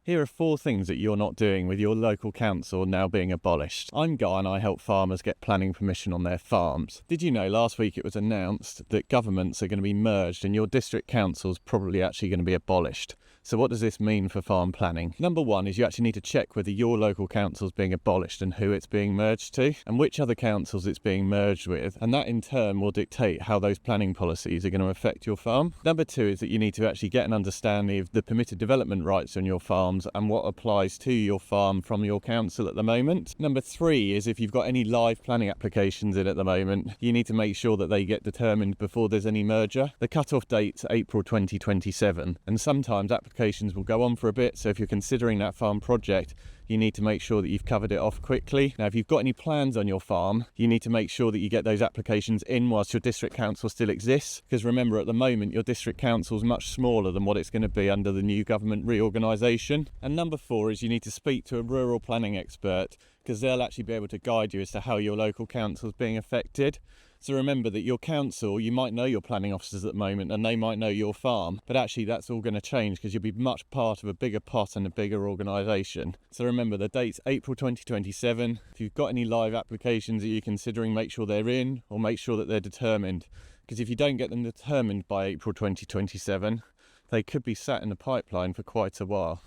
Here are 4 things that you're not doing with your local council now being abolished. I'm Guy and I help farmers get planning permission on their farms. Did you know last week it was announced that governments are going to be merged and your district council's probably actually going to be abolished? So what does this mean for farm planning? Number 1 is you actually need to check whether your local council is being abolished and who it's being merged to, and which other councils it's being merged with, and that in turn will dictate how those planning policies are going to affect your farm. Number 2 is that you need to actually get an understanding of the permitted development rights on your farms and what applies to your farm from your council at the moment. Number 3 is if you've got any live planning applications in at the moment, you need to make sure that they get determined before there's any merger. The cut-off date's April 2027, and sometimes applications will go on for a bit, so if you're considering that farm project, you need to make sure that you've covered it off quickly. Now, if you've got any plans on your farm, you need to make sure that you get those applications in whilst your district council still exists, because remember, at the moment, your district council is much smaller than what it's going to be under the new government reorganisation. And number 4 is you need to speak to a rural planning expert, because they'll actually be able to guide you as to how your local council is being affected. So remember that your council, you might know your planning officers at the moment and they might know your farm, but actually that's all going to change because you'll be much part of a bigger pot and a bigger organisation. So remember, the date's April 2027. If you've got any live applications that you're considering, make sure they're in or make sure that they're determined. Because if you don't get them determined by April 2027, they could be sat in the pipeline for quite a while.